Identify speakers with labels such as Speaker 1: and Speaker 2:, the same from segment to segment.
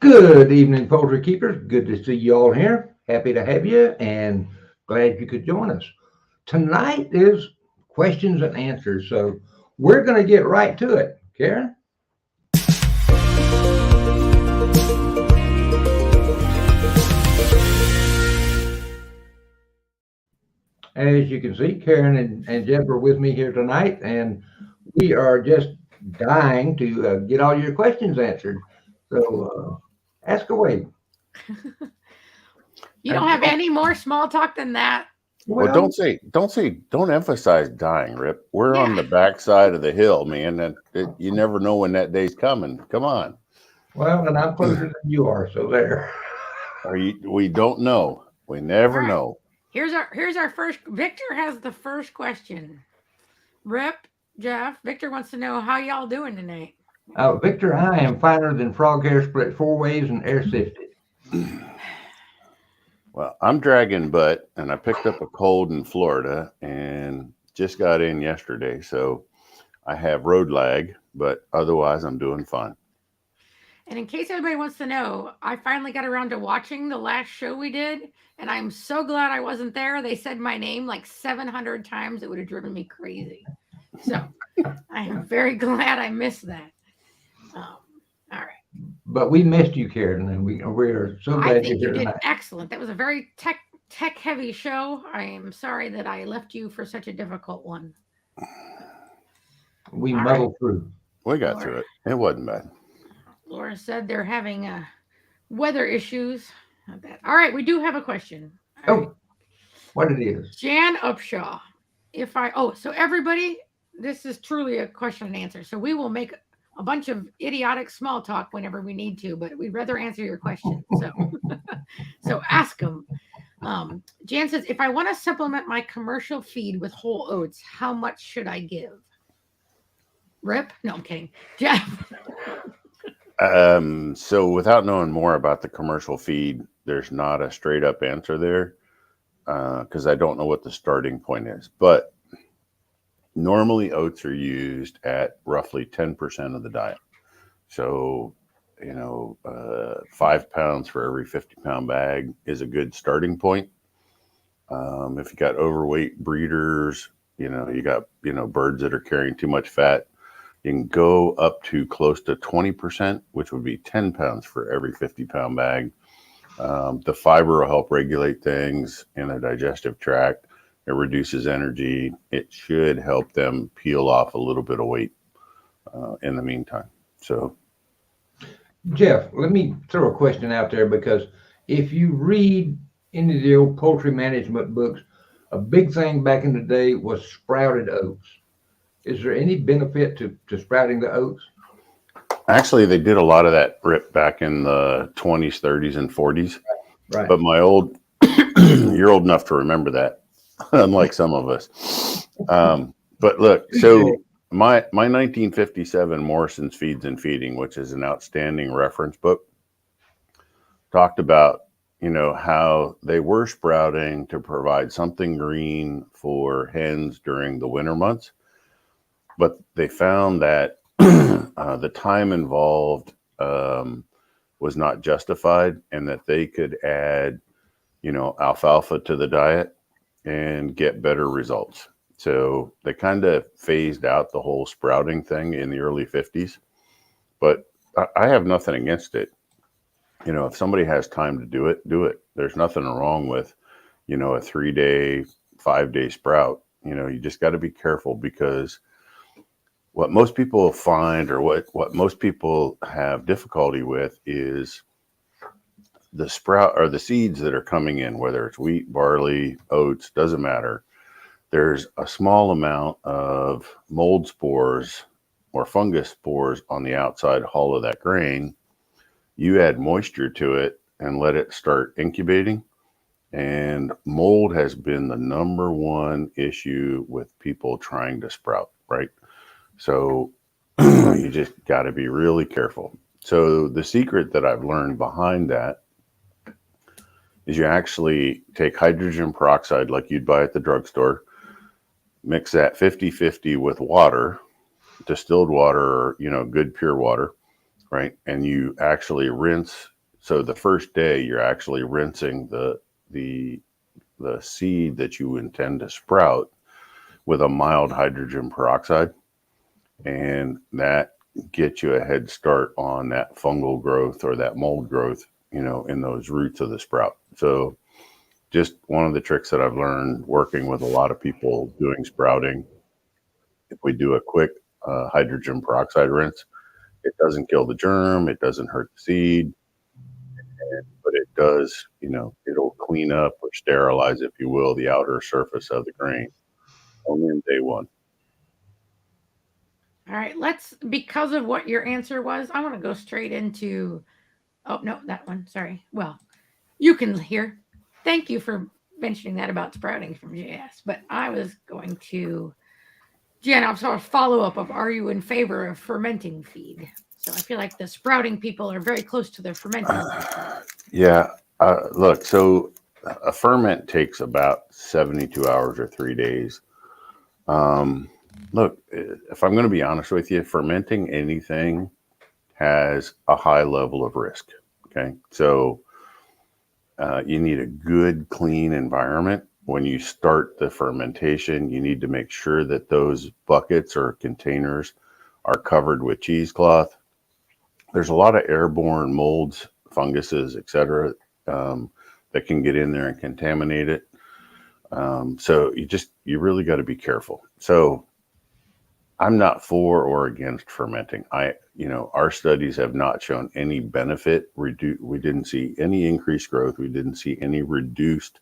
Speaker 1: Good evening, poultry keepers. Good to see you all here. Happy to have you and glad you could join us. Tonight is questions and answers, so we're going to get right to it. Karen? As you can see, Karen and Jeff are with me here tonight, and we are just dying to get all your questions answered. So ask away.
Speaker 2: You don't have any more small talk than that.
Speaker 3: Well, don't emphasize dying, Rip. We're on the backside of the hill, man, and you never know when that day's coming. Come on.
Speaker 1: Well, and I'm closer than you are, so there.
Speaker 3: We don't know. We never
Speaker 2: All right.
Speaker 3: know.
Speaker 2: Here's our first. Victor has the first question. Rip, Jeff, Victor wants to know how y'all doing tonight.
Speaker 1: Victor, I am finer than frog hair split 4 ways and air sifted.
Speaker 3: Well, I'm dragging butt, and I picked up a cold in Florida and just got in yesterday, so I have road lag, but otherwise I'm doing fine.
Speaker 2: And in case anybody wants to know, I finally got around to watching the last show we did, and I'm so glad I wasn't there. They said my name like 700 times. It would have driven me crazy. So I am very glad I missed that. All right.
Speaker 1: But we missed you, Karen, and we're so glad
Speaker 2: I think
Speaker 1: you're
Speaker 2: you
Speaker 1: here
Speaker 2: did
Speaker 1: tonight.
Speaker 2: excellent. That was a very tech heavy show. I am sorry that I left you for such a difficult one.
Speaker 1: We
Speaker 2: All
Speaker 1: muddled through.
Speaker 3: We got through it. It wasn't bad.
Speaker 2: Laura said they're having weather issues. Not bad. All right, we do have a question. All right.
Speaker 1: What it is.
Speaker 2: Jan Upshaw. So everybody, this is truly a question and answer. So we will make a bunch of idiotic small talk whenever we need to, but we'd rather answer your question. So, so ask them. Jan says, if I want to supplement my commercial feed with whole oats, how much should I give? Rip? No, I'm kidding. Jeff.
Speaker 3: So without knowing more about the commercial feed, there's not a straight up answer there because I don't know what the starting point is. But normally oats are used at roughly 10% of the diet. So, 5 pounds for every 50-pound bag is a good starting point. If you got overweight breeders, you got, birds that are carrying too much fat, you can go up to close to 20%, which would be 10 pounds for every 50-pound bag. The fiber will help regulate things in the digestive tract. It reduces energy. It should help them peel off a little bit of weight in the meantime. So,
Speaker 1: Jeff, let me throw a question out there because if you read any of the old poultry management books, a big thing back in the day was sprouted oats. Is there any benefit to sprouting the oats?
Speaker 3: Actually, they did a lot of that, Rip, back in the 20s, 30s, and 40s.
Speaker 1: Right.
Speaker 3: But you're old enough to remember that, unlike some of us. But look, so my 1957 Morrison's Feeds and Feeding, which is an outstanding reference book, talked about, how they were sprouting to provide something green for hens during the winter months. But they found that the time involved was not justified and that they could add, alfalfa to the diet and get better results. So they kind of phased out the whole sprouting thing in the early 50s. But I have nothing against it. If somebody has time to do it, do it. There's nothing wrong with, a 3-day, 5-day sprout. You just got to be careful because what most people find or what most people have difficulty with is the sprout or the seeds that are coming in, whether it's wheat, barley, oats, doesn't matter. There's a small amount of mold spores or fungus spores on the outside hull of that grain. You add moisture to it and let it start incubating. And mold has been the number one issue with people trying to sprout, right? So you just got to be really careful. So the secret that I've learned behind that is you actually take hydrogen peroxide like you'd buy at the drugstore, mix that 50-50 with water, distilled water, or, good pure water, right? And you actually rinse So the first day you're actually rinsing the seed that you intend to sprout with a mild hydrogen peroxide, and that gets you a head start on that fungal growth or that mold growth, in those roots of the sprout. So just one of the tricks that I've learned working with a lot of people doing sprouting, if we do a quick hydrogen peroxide rinse, it doesn't kill the germ, it doesn't hurt the seed, but it does, it'll clean up or sterilize, if you will, the outer surface of the grain only in day one.
Speaker 2: All right, because of what your answer was, I want to go straight into, oh, no, that one, sorry. Well, you can hear. Thank you for mentioning that about sprouting from JS, but I was going to, Jen, I'll sort of follow up of, are you in favor of fermenting feed? So I feel like the sprouting people are very close to the fermenting.
Speaker 3: Yeah, look, so a ferment takes about 72 hours or 3 days. Look, if I'm going to be honest with you, fermenting anything has a high level of risk. Okay. So you need a good, clean environment. When you start the fermentation, you need to make sure that those buckets or containers are covered with cheesecloth. There's a lot of airborne molds, funguses, etc., that can get in there and contaminate it. So you really got to be careful. So I'm not for or against fermenting. Our studies have not shown any benefit. We didn't see any increased growth. We didn't see any reduced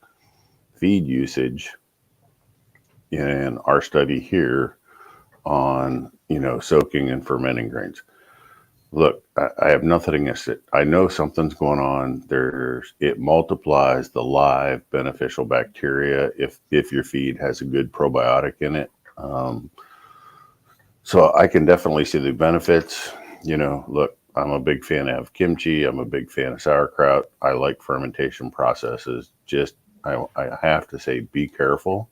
Speaker 3: feed usage in our study here on, soaking and fermenting grains. Look, I have nothing against it. I know something's going on. It multiplies the live beneficial bacteria if your feed has a good probiotic in it. So I can definitely see the benefits. Look, I'm a big fan of kimchi. I'm a big fan of sauerkraut. I like fermentation processes. Just, I have to say, be careful.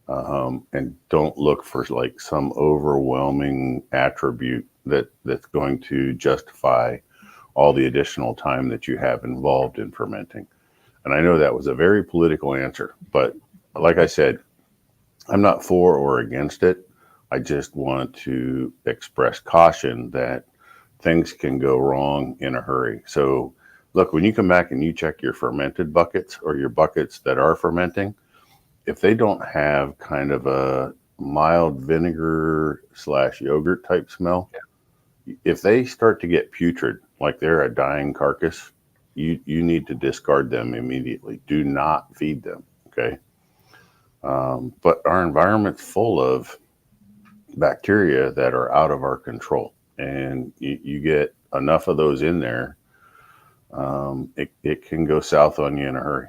Speaker 3: And don't look for like some overwhelming attribute that's going to justify all the additional time that you have involved in fermenting. And I know that was a very political answer, but like I said, I'm not for or against it. I just want to express caution that things can go wrong in a hurry. So look, when you come back and you check your fermented buckets or your buckets that are fermenting, if they don't have kind of a mild vinegar / yogurt type smell, if they start to get putrid, like they're a dying carcass, you need to discard them immediately. Do not feed them, okay? But our environment's full of bacteria that are out of our control. And you get enough of those in there, it can go south on you in a hurry.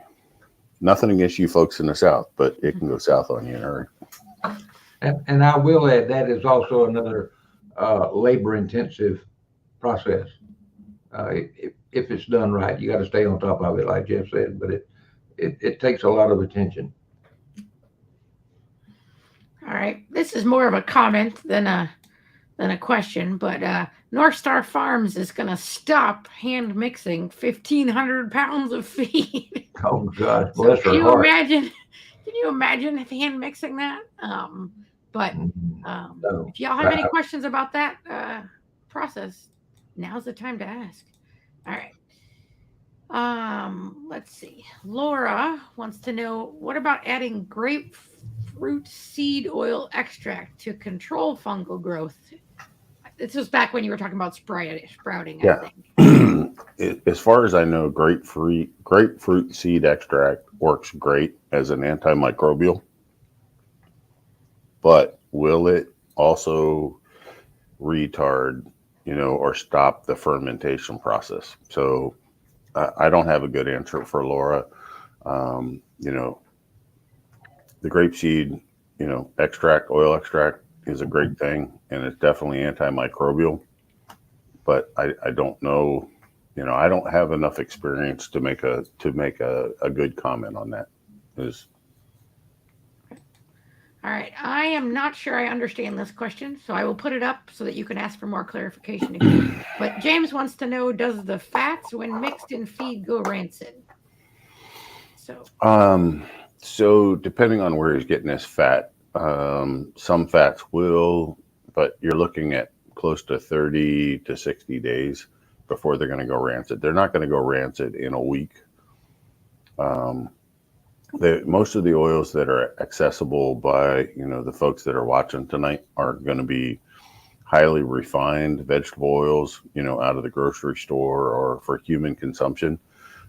Speaker 3: Nothing against you folks in the South, but it can go south on you in a hurry.
Speaker 1: And I will add, that is also another labor-intensive process. If it's done right, you got to stay on top of it, like Jeff said, but it takes a lot of attention.
Speaker 2: All right, this is more of a comment than a question, but Northstar Farms is going to stop hand mixing 1,500 pounds of feed.
Speaker 1: Oh gosh,
Speaker 2: So
Speaker 1: bless her heart.
Speaker 2: can you imagine hand mixing that? But
Speaker 1: No.
Speaker 2: if y'all have any questions about that process, now's the time to ask. All right. Let's see. Laura wants to know, what about adding grapefruit seed oil extract to control fungal growth? This was back when you were talking about sprouting,
Speaker 3: Yeah.
Speaker 2: I think.
Speaker 3: As far as I know, grapefruit seed extract works great as an antimicrobial, but will it also retard, or stop the fermentation process? So I don't have a good answer for Laura. The grapeseed, oil extract is a great thing, and it's definitely antimicrobial. But I don't know, I don't have enough experience to make a good comment on that.
Speaker 2: All All right. I am not sure I understand this question, so I will put it up so that you can ask for more clarification again. But James wants to know, does the fats when mixed in feed go rancid?
Speaker 3: So depending on where he's getting his fat, some fats will, but you're looking at close to 30 to 60 days before they're going to go rancid. They're not going to go rancid in a week. Most of the oils that are accessible by, the folks that are watching tonight are going to be highly refined vegetable oils, out of the grocery store or for human consumption.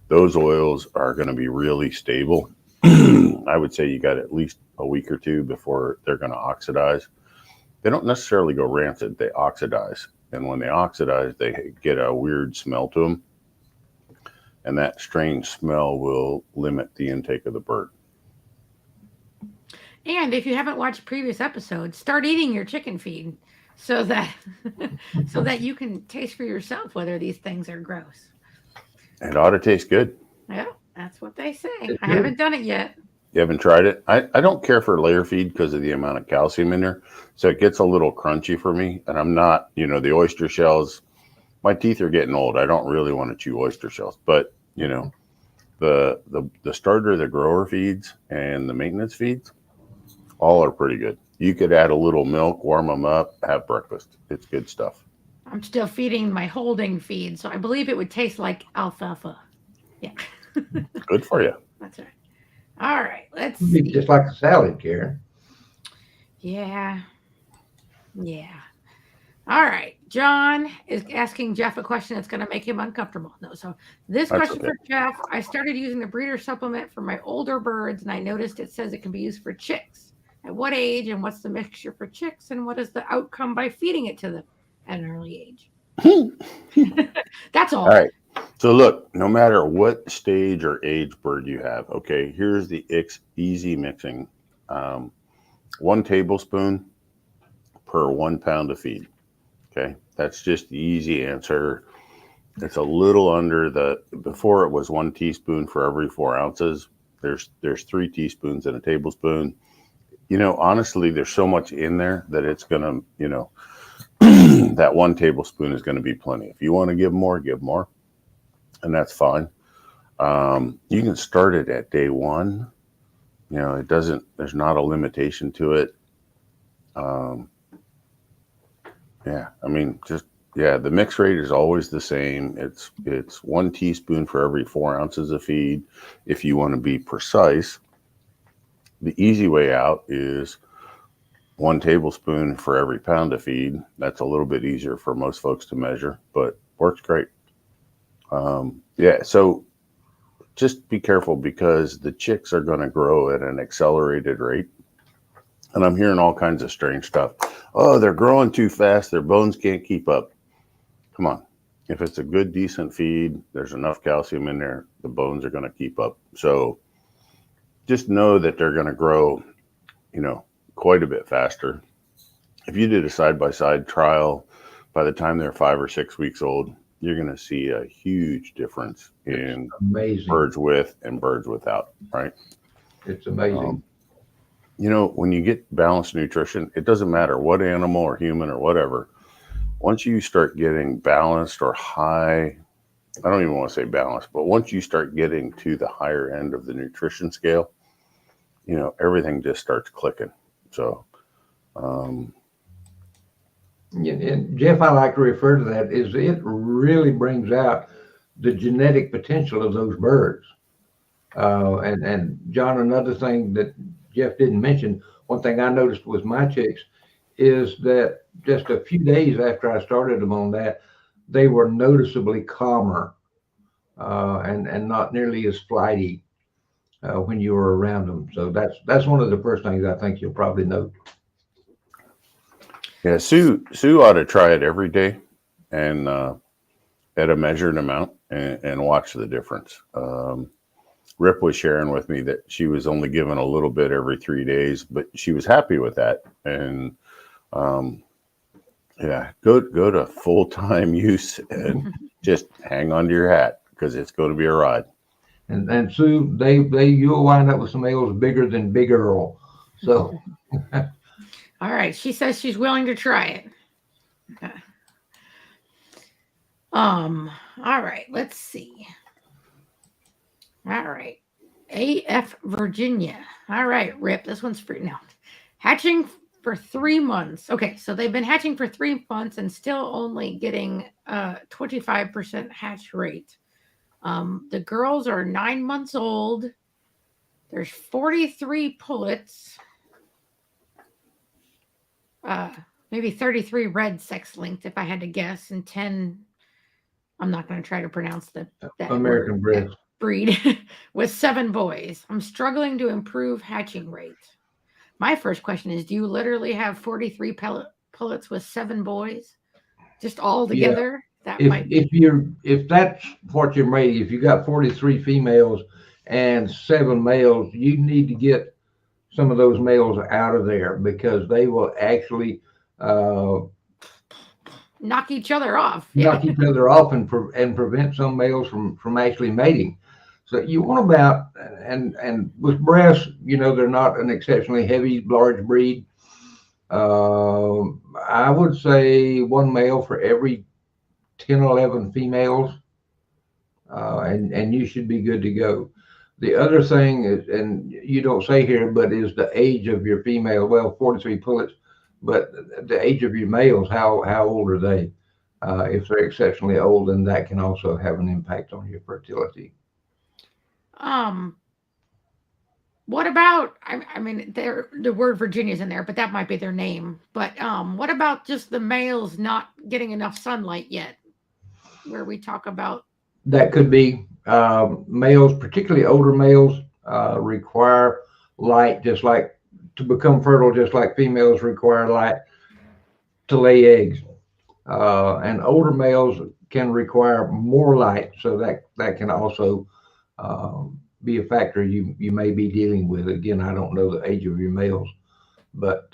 Speaker 3: Those oils are going to be really stable. I would say you got at least a week or two before they're going to oxidize. They don't necessarily go rancid, they oxidize. And when they oxidize, they get a weird smell to them. And that strange smell will limit the intake of the bird.
Speaker 2: And if you haven't watched previous episodes, start eating your chicken feed so that so that you can taste for yourself whether these things are gross.
Speaker 3: It ought to taste good.
Speaker 2: Yeah, that's what they say. I haven't done it yet.
Speaker 3: You haven't tried it? I don't care for layer feed because of the amount of calcium in there. So it gets a little crunchy for me. And I'm not, the oyster shells, my teeth are getting old. I don't really want to chew oyster shells. But, the starter, the grower feeds and the maintenance feeds, all are pretty good. You could add a little milk, warm them up, have breakfast. It's good stuff.
Speaker 2: I'm still feeding my holding feed, so I believe it would taste like alfalfa. Yeah.
Speaker 3: Good for you.
Speaker 2: That's right. All right, let's
Speaker 1: It'd be
Speaker 2: see.
Speaker 1: just like a salad, Karen.
Speaker 2: Yeah. All right. John is asking Jeff a question that's going to make him uncomfortable. No, so this
Speaker 3: That's
Speaker 2: question
Speaker 3: okay.
Speaker 2: for Jeff. I started using the breeder supplement for my older birds, and I noticed it says it can be used for chicks. At what age, and what's the mixture for chicks, and what is the outcome by feeding it to them at an early age? That's all.
Speaker 3: All right. So look, no matter what stage or age bird you have, okay, here's the easy mixing. 1 tablespoon per 1 pound of feed. Okay, that's just the easy answer. It's a little under before it was 1 teaspoon for every 4 ounces. There's 3 teaspoons in a tablespoon. Honestly, there's so much in there that it's going to, that 1 tablespoon is going to be plenty. If you want to give more, and that's fine. You can start it at day 1. There's not a limitation to it. The mix rate is always the same. It's 1 teaspoon for every 4 ounces of feed. If you want to be precise, the easy way out is 1 tablespoon for every pound of feed. That's a little bit easier for most folks to measure, but works great. So just be careful because the chicks are going to grow at an accelerated rate. And I'm hearing all kinds of strange stuff. Oh, they're growing too fast. Their bones can't keep up. Come on. If it's a good, decent feed, there's enough calcium in there, the bones are going to keep up. So just know that they're going to grow, quite a bit faster. If you did a side-by-side trial, by the time they're 5 or 6 weeks old, you're going to see a huge difference in
Speaker 1: Amazing.
Speaker 3: birds with and birds without, right?
Speaker 1: It's amazing.
Speaker 3: When you get balanced nutrition, it doesn't matter what animal or human or whatever. Once you start getting balanced or high, I don't even want to say balanced, but once you start getting to the higher end of the nutrition scale, everything just starts clicking. So,
Speaker 1: And Jeff, I like to refer to that is it really brings out the genetic potential of those birds. And John, another thing that Jeff didn't mention, one thing I noticed with my chicks is that just a few days after I started them on that, they were noticeably calmer and not nearly as flighty when you were around them. So that's one of the first things I think you'll probably note.
Speaker 3: yeah, Sue ought to try it every day and at a measured amount and watch the difference. Rip was sharing with me that she was only given a little bit every 3 days, but she was happy with that. And go to full-time use and just hang on to your hat because it's going to be a ride.
Speaker 1: And Sue, you'll wind up with some ales bigger than Big Earl. So
Speaker 2: All right. She says she's willing to try it. Okay. All right. Let's see. All right. AF Virginia. All right, Rip. This one's for now. Hatching for 3 months. Okay, so they've been hatching for 3 months and still only getting 25% hatch rate. The girls are 9 months old. There's 43 pullets. Maybe 33 red sex linked, if I had to guess, and 10. I'm not going to try to pronounce that
Speaker 1: American
Speaker 2: word,
Speaker 1: breast.
Speaker 2: breed with 7 boys. I'm struggling to improve hatching rate. My first question is, do you literally have 43 pullets with 7 boys? Just all together? Yeah.
Speaker 1: If that's what you're made, if you got 43 females and 7 males, you need to get some of those males out of there because they will actually
Speaker 2: knock each other off.
Speaker 1: Knock each other off and prevent some males from actually mating. So you want about, and with breasts, they're not an exceptionally heavy, large breed. I would say 1 male for every 10 or 11 females, and you should be good to go. The other thing is, and you don't say here, but is the age of your female. Well, 43 pullets, but the age of your males, how old are they? If they're exceptionally old, then that can also have an impact on your fertility.
Speaker 2: What about, I mean, the word Virginia's in there, but that might be their name. But what about just the males not getting enough sunlight yet? Where we talk about
Speaker 1: that could be males, particularly older males, require light just like to become fertile, just like females require light to lay eggs. And older males can require more light, so that can also be a factor you may be dealing with. Again, I don't know the age of your males, but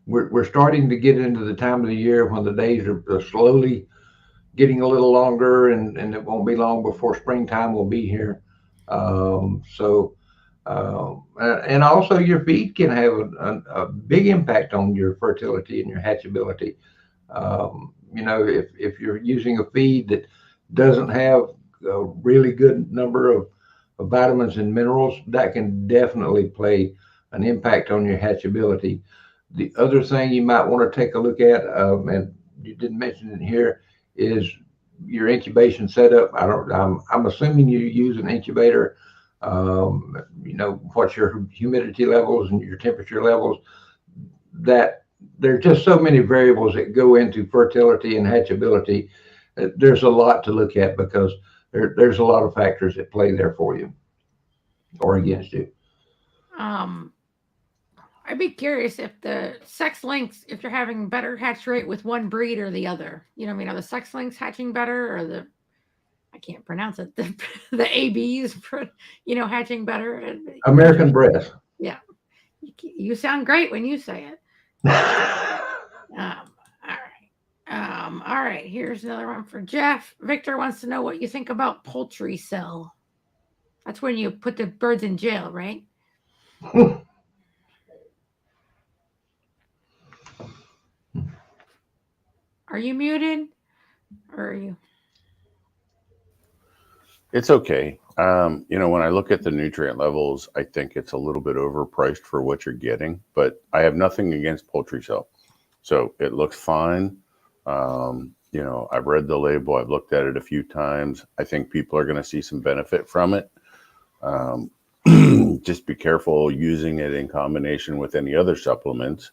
Speaker 1: we're starting to get into the time of the year when the days are slowly getting a little longer, and it won't be long before springtime will be here. And also your feed can have a big impact on your fertility and your hatchability. If you're using a feed that doesn't have a really good number of vitamins and minerals, that can definitely play an impact on your hatchability. The other thing you might want to take a look at, and you didn't mention it here, is your incubation setup. I'm assuming you use an incubator. What's your humidity levels and your temperature levels. That there's just so many variables that go into fertility and hatchability. There's a lot to look at because there's a lot of factors that play there for you or against you.
Speaker 2: I'd be curious if the sex links, if you're having better hatch rate with one breed or the other. Are the sex links hatching better, or I can't pronounce it, the ABs, hatching better?
Speaker 1: American breast.
Speaker 2: Yeah. You sound great when you say it. All right. Here's another one for Jeff. Victor wants to know what you think about Poultry Cell. That's when you put the birds in jail, right? Are you muted? Or are you?
Speaker 3: It's okay. When I look at the nutrient levels, I think it's a little bit overpriced for what you're getting, but I have nothing against Poultry Cell. So it looks fine. I've read the label. I've looked at it a few times. I think people are going to see some benefit from it. Just be careful using it in combination with any other supplements,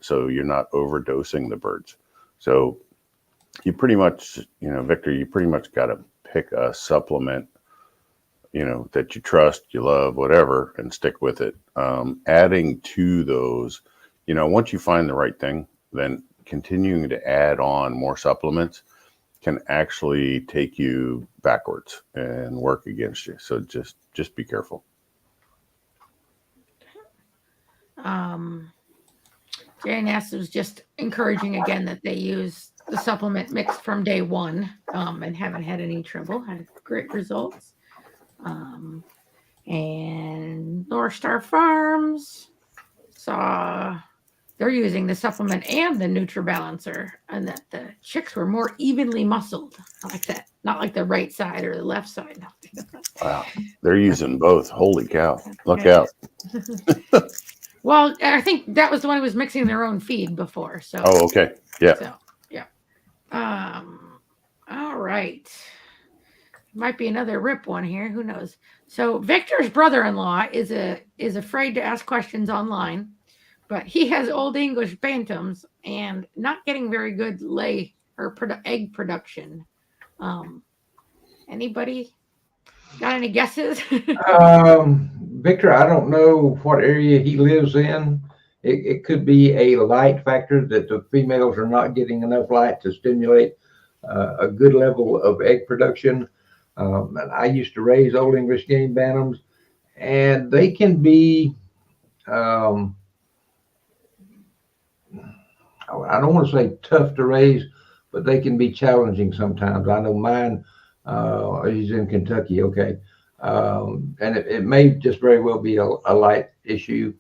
Speaker 3: so you're not overdosing the birds. So you pretty much, Victor, you pretty much got to pick a supplement, that you trust, you love, whatever, and stick with it. Adding to those, once you find the right thing, then continuing to add on more supplements can actually take you backwards and work against you. So just be careful.
Speaker 2: Jane S. was just encouraging again that they use the supplement mixed from day one and haven't had any trouble, had great results. And And Northstar Farms saw they're using the supplement and the NutriBalancer, and that the chicks were more evenly muscled. I like that. Not like the right side or the left side.
Speaker 3: Wow. They're using both. Holy cow. Look
Speaker 2: Yeah.
Speaker 3: out.
Speaker 2: Well, I think that was the one who was mixing their own feed before. So.
Speaker 3: Oh, okay. Yeah.
Speaker 2: So, yeah. All right. Might be another rip one here. Who knows? So Victor's brother-in-law is afraid to ask questions online, but he has Old English bantams and not getting very good lay or egg production. Anybody got any guesses?
Speaker 1: Victor, I don't know what area he lives in. It could be a light factor that the females are not getting enough light to stimulate a good level of egg production. And I used to raise Old English game bantams, and they can be, I don't want to say tough to raise, but they can be challenging sometimes. I know mine, he's in Kentucky, okay. And it may just very well be a light issue.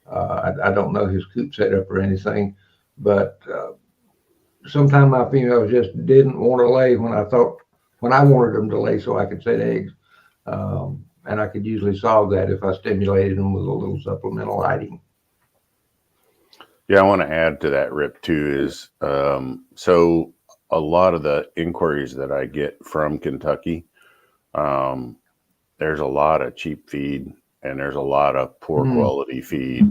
Speaker 1: I don't know his coop setup or anything, but sometimes my females just didn't want to lay when I wanted them to lay so I could set eggs. And I could usually solve that if I stimulated them with a little supplemental lighting.
Speaker 3: Yeah, I want to add to that, Rip, too, is so a lot of the inquiries that I get from Kentucky, there's a lot of cheap feed and there's a lot of poor quality feed,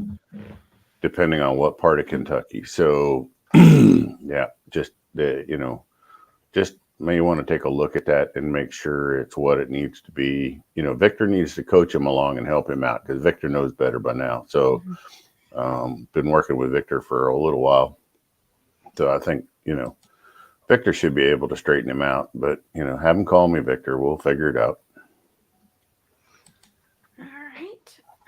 Speaker 3: depending on what part of Kentucky. So, yeah, just may want to take a look at that and make sure it's what it needs to be. Victor needs to coach him along and help him out because Victor knows better by now. So, been working with Victor for a little while. So I think, Victor should be able to straighten him out, but, have him call me, Victor. We'll figure it out.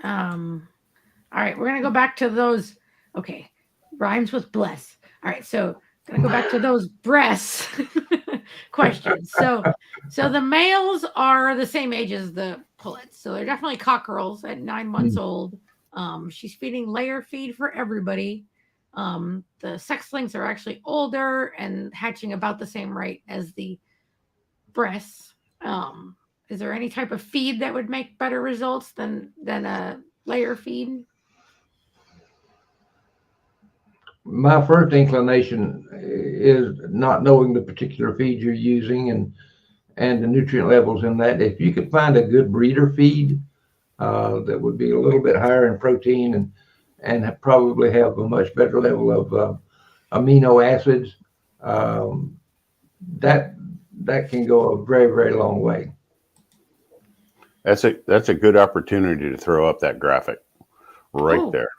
Speaker 2: All right. We're going to go back to those. Okay. Rhymes with bless. All right. So going to go back to those breasts questions. So the males are the same age as the pullets. So they're definitely cockerels at 9 months old. She's feeding layer feed for everybody. The sexlings are actually older and hatching about the same rate as the breasts. Is there any type of feed that would make better results than a layer feed?
Speaker 1: My first inclination is not knowing the particular feed you're using and the nutrient levels in that. If you could find a good breeder feed that would be a little bit higher in protein and probably have a much better level of amino acids, that can go a very, very long way.
Speaker 3: That's a good opportunity to throw up that graphic right there.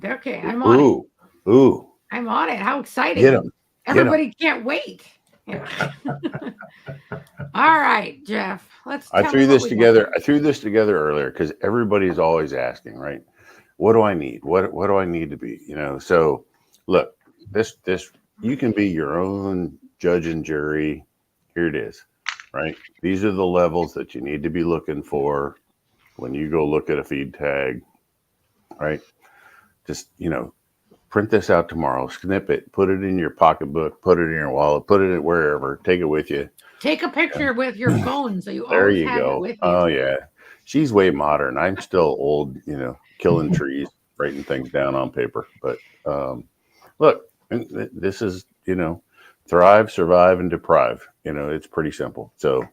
Speaker 2: Okay, I'm on it.
Speaker 3: Ooh.
Speaker 2: I'm on it. How exciting.
Speaker 3: Get him.
Speaker 2: Everybody can't wait. Yeah. All right, Jeff.
Speaker 3: I threw this together earlier because everybody's always asking, right? What do I need? What do I need to be? So look, this you can be your own judge and jury. Here it is, right? These are the levels that you need to be looking for when you go look at a feed tag, right? Just, print this out tomorrow, snip it, put it in your pocketbook, put it in your wallet, put it wherever, take it with you.
Speaker 2: Take a picture with your phone so you
Speaker 3: there
Speaker 2: always
Speaker 3: you
Speaker 2: have
Speaker 3: go.
Speaker 2: it with you.
Speaker 3: Oh, yeah. She's way modern. I'm still old, killing trees, writing things down on paper. But look, this is, thrive, survive, and deprive. It's pretty simple. So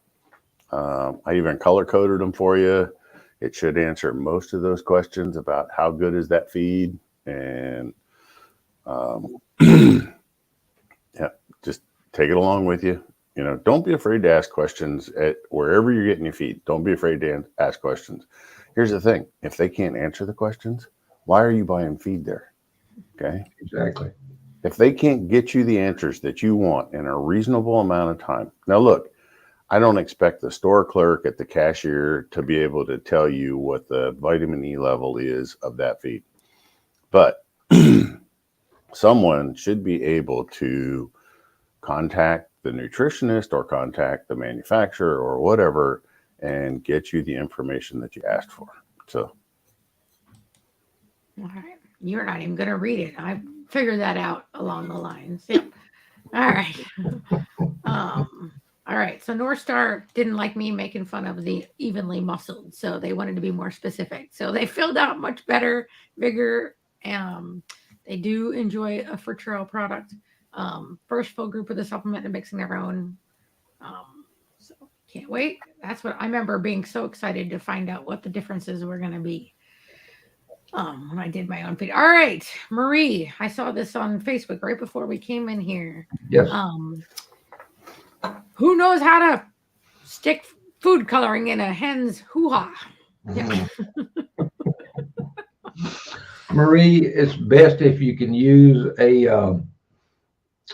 Speaker 3: I even color coded them for you. It should answer most of those questions about how good is that feed. And yeah, just take it along with you. Don't be afraid to ask questions at wherever you're getting your feed. Don't be afraid to ask questions. Here's the thing. If they can't answer the questions, why are you buying feed there? Okay.
Speaker 1: Exactly.
Speaker 3: If they can't get you the answers that you want in a reasonable amount of time. Now, look, I don't expect the store clerk at the cashier to be able to tell you what the vitamin E level is of that feed. But someone should be able to contact the nutritionist or contact the manufacturer or whatever and get you the information that you asked for. So
Speaker 2: All right. You're not even going to read it. I figured that out along the lines. Yep. All right. All right. So Northstar didn't like me making fun of the evenly muscled, so they wanted to be more specific. So they filled out much better, bigger. They do enjoy a for trail product. First full group of the supplement and mixing their own. So can't wait. That's what I remember being so excited to find out what the differences were going to be. When I did my own feed. All right, Marie, I saw this on Facebook right before we came in here.
Speaker 1: Yes.
Speaker 2: Who knows how to stick food coloring in a hen's hoo-ha? Yeah.
Speaker 1: Marie, it's best if you can use a,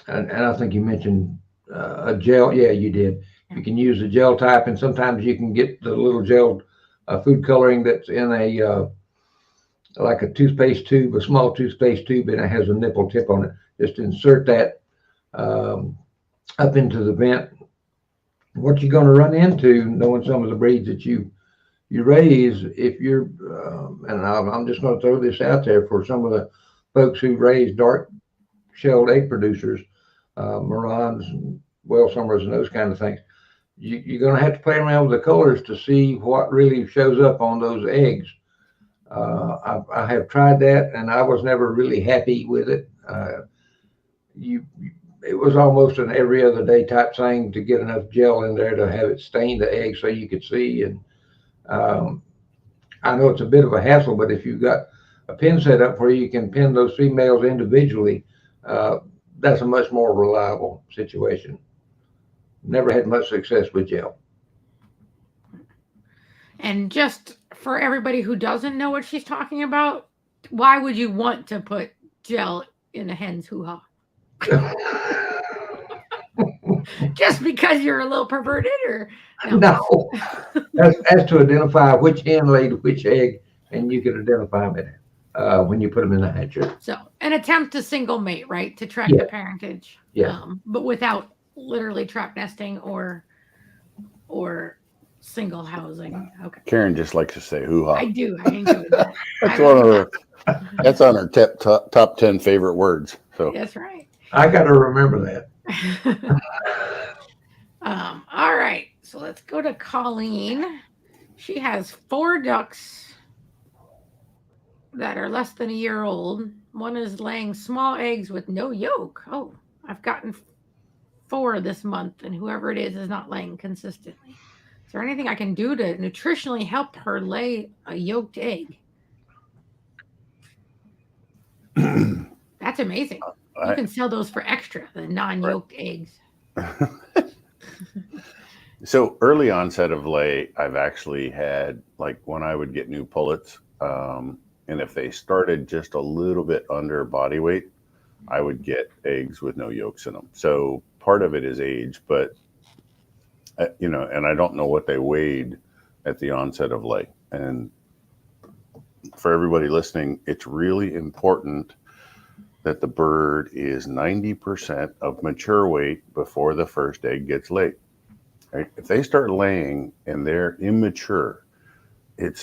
Speaker 1: and I think you mentioned a gel. Yeah, you did. You can use a gel type, and sometimes you can get the little gel food coloring that's in a like a toothpaste tube, a small toothpaste tube, and it has a nipple tip on it. Just insert that up into the vent. What you're going to run into, knowing some of the breeds that you raise, if you're, and I'm just going to throw this out there for some of the folks who raise dark shelled egg producers, Morons, well summers, and those kind of things. You're going to have to play around with the colors to see what really shows up on those eggs. I have tried that, and I was never really happy with it. It was almost an every other day type thing to get enough gel in there to have it stain the egg so you could see. And I know it's a bit of a hassle, but if you've got a pin set up where you can pin those females individually, that's a much more reliable situation. Never had much success with gel.
Speaker 2: And just for everybody who doesn't know what she's talking about, why would you want to put gel in a hen's hoo-ha? Just because you're a little perverted, or
Speaker 1: no? As to identify which hen laid which egg, and you can identify them when you put them in the hatchery.
Speaker 2: So an attempt to single mate, right, to track the parentage, but without literally trap nesting or single housing. Okay.
Speaker 3: Karen just likes to say hoo-ha.
Speaker 2: I do. I enjoy that.
Speaker 3: That's one of her. That's on her top 10 favorite words. So
Speaker 2: that's right.
Speaker 1: I got to remember that.
Speaker 2: All right. So let's go to Colleen. She has 4 ducks that are less than a year old. One is laying small eggs with no yolk. Oh, I've gotten 4 this month, and whoever it is not laying consistently. Is there anything I can do to nutritionally help her lay a yolked egg? That's amazing. You can sell those for extra, the non-yolked eggs.
Speaker 3: So early onset of lay, I've actually had, like, when I would get new pullets, and if they started just a little bit under body weight, I would get eggs with no yolks in them. So part of it is age, but and I don't know what they weighed at the onset of lay. And for everybody listening, it's really important that the bird is 90% of mature weight before the first egg gets laid. Right? If they start laying and they're immature, they're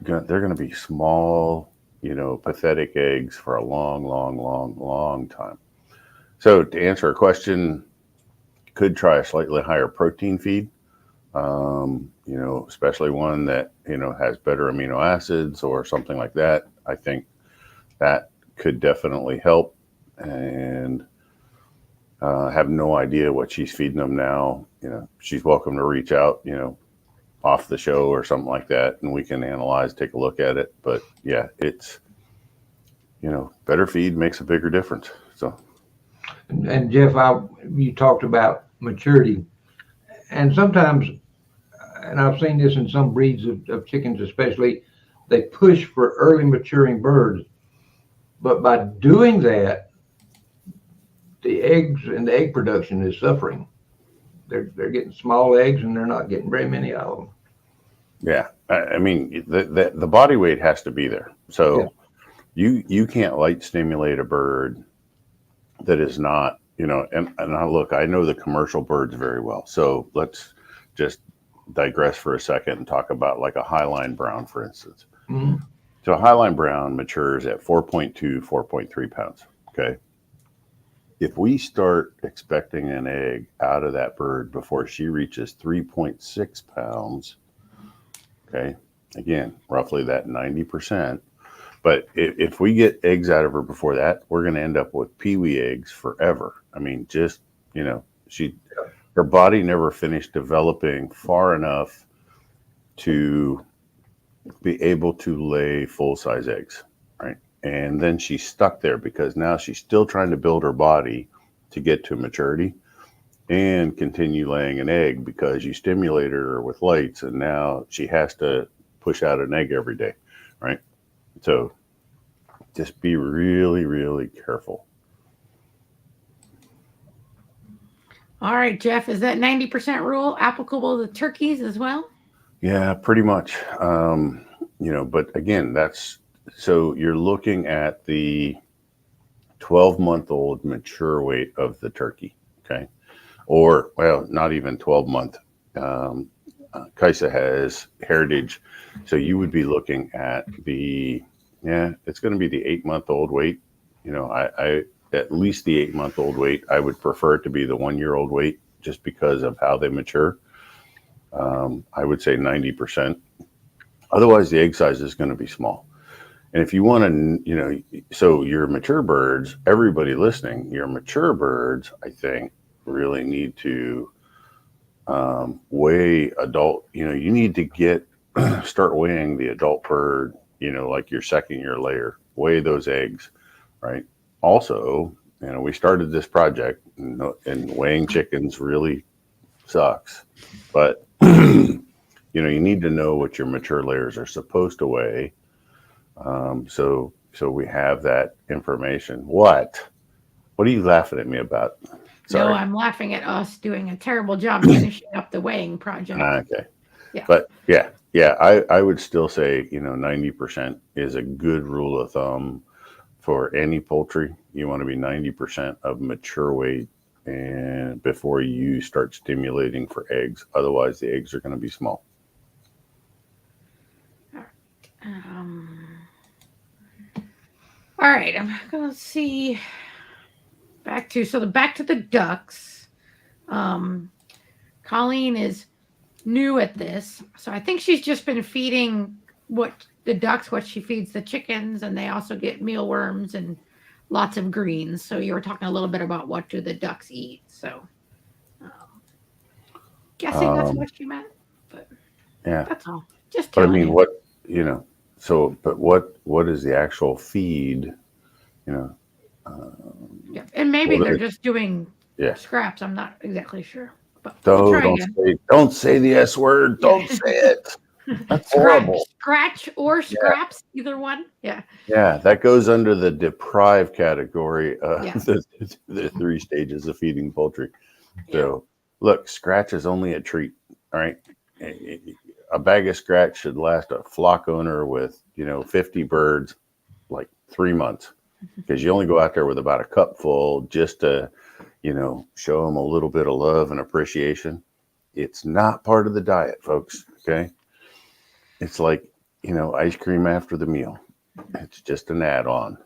Speaker 3: going to be small, pathetic eggs for a long, long, long, long time. So to answer a question, could try a slightly higher protein feed, especially one that, has better amino acids or something like that. I think that could definitely help, and have no idea what she's feeding them now. She's welcome to reach out, off the show or something like that, and we can analyze, take a look at it. But yeah, it's, better feed makes a bigger difference. So.
Speaker 1: And Jeff, you talked about maturity, and sometimes, and I've seen this in some breeds of chickens especially, they push for early maturing birds, but by doing that, the eggs and the egg production is suffering. They're getting small eggs, and they're not getting very many of them.
Speaker 3: Yeah, I mean, the body weight has to be there. So you can't light stimulate a bird that is not, and I know the commercial birds very well. So let's just digress for a second and talk about like a highline brown, for instance.
Speaker 1: Mhm.
Speaker 3: So a highline brown matures at 4.2, 4.3 pounds. Okay. If we start expecting an egg out of that bird before she reaches 3.6 pounds, okay, again, roughly that 90%. But if we get eggs out of her before that, we're going to end up with peewee eggs forever. I mean, just, her body never finished developing far enough to be able to lay full-size eggs, right? And then she's stuck there because now she's still trying to build her body to get to maturity and continue laying an egg because you stimulated her with lights and now she has to push out an egg every day, right? So just be really, really careful.
Speaker 2: All right, Jeff, is that 90% rule applicable to turkeys as well?
Speaker 3: Yeah, pretty much. But again, so you're looking at the 12-month-old mature weight of the turkey, okay? Or, well, not even 12-month. Kaisa has heritage. So you would be looking at it's going to be the 8-month-old weight. I at least the 8-month-old weight. I would prefer it to be the 1-year-old weight just because of how they mature. I would say 90%. Otherwise, the egg size is going to be small. And if you want to, so your mature birds, everybody listening, your mature birds, I think, really need to weigh adult, you need to start weighing the adult bird, like your 2nd-year layer, weigh those eggs, right? Also, we started this project and weighing chickens really sucks, but you need to know what your mature layers are supposed to weigh. So we have that information. What are you laughing at me about? Sorry.
Speaker 2: No, I'm laughing at us doing a terrible job finishing up the weighing project.
Speaker 3: Okay.
Speaker 2: Yeah.
Speaker 3: But yeah, I would still say, 90% is a good rule of thumb for any poultry. You want to be 90% of mature weight and before you start stimulating for eggs. Otherwise, the eggs are going to be small.
Speaker 2: All right, I'm going to see back to the ducks. Colleen is new at this, so I think she's just been feeding what she feeds the chickens, and they also get mealworms and lots of greens. So you were talking a little bit about what do the ducks eat. So guessing that's what you meant, but
Speaker 3: yeah,
Speaker 2: that's all. Just
Speaker 3: but I
Speaker 2: telling
Speaker 3: mean,
Speaker 2: you.
Speaker 3: what is the actual feed?
Speaker 2: Yeah, and maybe they're just doing scraps. I'm not exactly sure, but we'll try again.
Speaker 3: Don't say the S word. Don't say it. That's horrible.
Speaker 2: Scratch or scraps, either one. Yeah.
Speaker 3: Yeah, that goes under the deprive category of the 3 stages of feeding poultry. So, look, scratch is only a treat. All right, a bag of scratch should last a flock owner with 50 birds like 3 months, because you only go out there with about a cup full just to show them a little bit of love and appreciation. It's not part of the diet, folks. Okay. It's like, ice cream after the meal. It's just an add-on.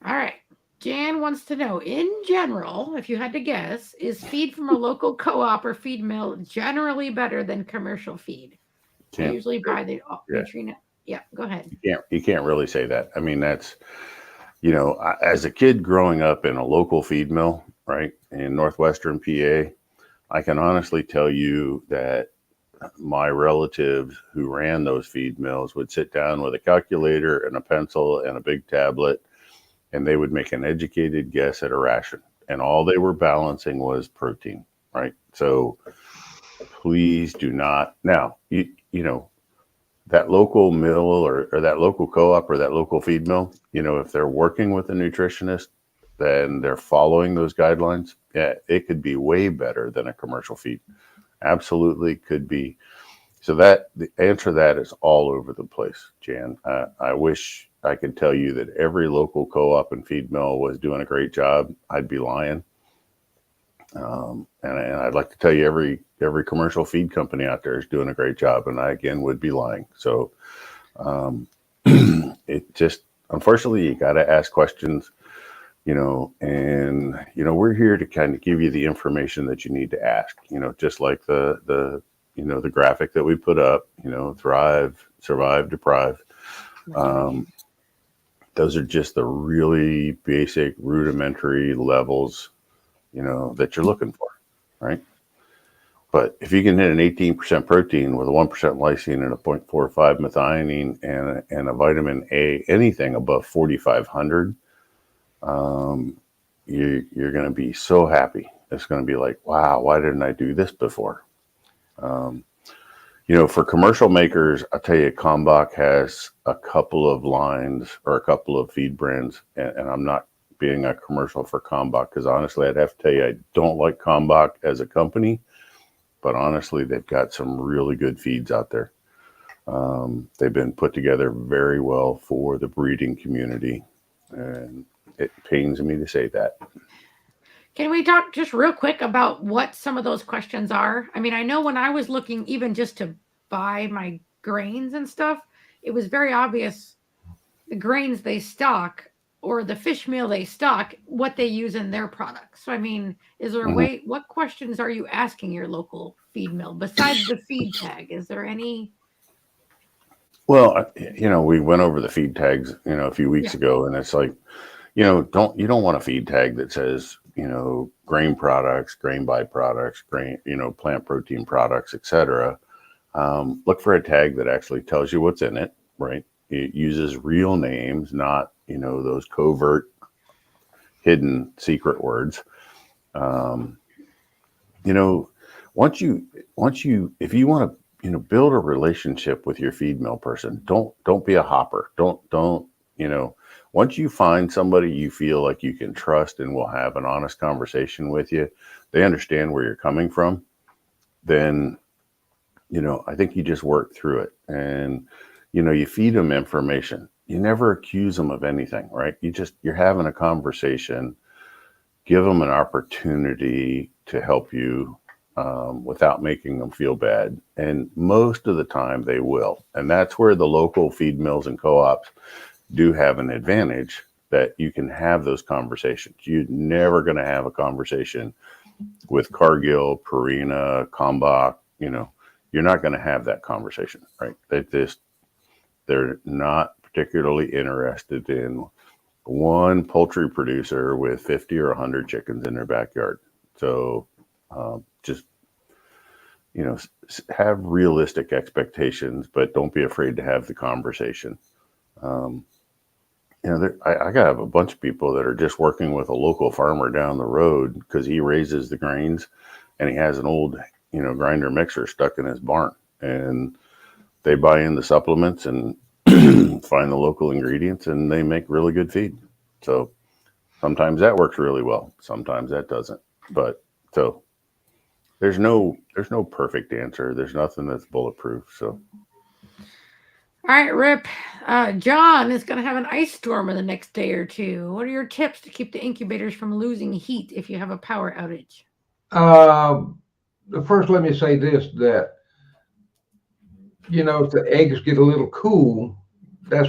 Speaker 2: All right. Jan wants to know, in general, if you had to guess, is feed from a local co-op or feed mill generally better than commercial feed? I usually buy the nutrient. Yeah, go ahead.
Speaker 3: You can't really say that. I mean, that's, as a kid growing up in a local feed mill, right, in Northwestern PA, I can honestly tell you that my relatives who ran those feed mills would sit down with a calculator and a pencil and a big tablet, and they would make an educated guess at a ration. And all they were balancing was protein, right? So please do not. Now, that local mill or that local co-op or that local feed mill, if they're working with a nutritionist, then they're following those guidelines. Yeah, it could be way better than a commercial feed. Absolutely could be. So the answer to that is all over the place, Jan. I wish I could tell you that every local co-op and feed mill was doing a great job. I'd be lying. And I'd like to tell you every commercial feed company out there is doing a great job, and I again would be lying. So it just, unfortunately, you got to ask questions, and we're here to kind of give you the information that you need to ask, just like the graphic that we put up, thrive, survive, deprive. Those are just the really basic rudimentary levels, that you're looking for, right? But if you can hit an 18% protein with a 1% lysine and a 0.45 methionine and a vitamin A, anything above 4,500, you're going to be so happy. It's going to be like, wow, why didn't I do this before? For commercial makers, I'll tell you, Kalmbach has a couple of lines or a couple of feed brands, and I'm not being a commercial for Kalmbach because honestly, I'd have to tell you, I don't like Kalmbach as a company, but honestly, they've got some really good feeds out there. They've been put together very well for the breeding community, and it pains me to say that.
Speaker 2: Can we talk just real quick about what some of those questions are? I mean, I know when I was looking even just to buy my grains and stuff, it was very obvious the grains they stock or the fish meal they stock, what they use in their products. So, I mean, is there a way, what questions are you asking your local feed mill besides the feed tag? Is there any?
Speaker 3: Well, we went over the feed tags, a few weeks ago, and it's like, you don't want a feed tag that says, grain products, grain byproducts, grain, plant protein products, etc. Look for a tag that actually tells you what's in it, right? It uses real names, not, those covert, hidden secret words. If you want to, build a relationship with your feed mill person, don't be a hopper. Don't, once you find somebody you feel like you can trust and will have an honest conversation with you, they understand where you're coming from, then, I think you just work through it. And, you feed them information. You never accuse them of anything, right? You're having a conversation, give them an opportunity to help you without making them feel bad. And most of the time they will. And that's where the local feed mills and co-ops do have an advantage, that you can have those conversations. You're never going to have a conversation with Cargill, Purina, Kalmbach, you're not going to have that conversation, right? They're not particularly interested in one poultry producer with 50 or 100 chickens in their backyard. So just, have realistic expectations, but don't be afraid to have the conversation. I got a bunch of people that are just working with a local farmer down the road because he raises the grains and he has an old, grinder mixer stuck in his barn, and they buy in the supplements and find the local ingredients, and they make really good feed. So sometimes that works really well. Sometimes that doesn't. But so there's no perfect answer. There's nothing that's bulletproof. So.
Speaker 2: All right, Rip. John is going to have an ice storm in the next day or two. What are your tips to keep the incubators from losing heat if you have a power outage?
Speaker 1: First, let me say this, that, if the eggs get a little cool, that's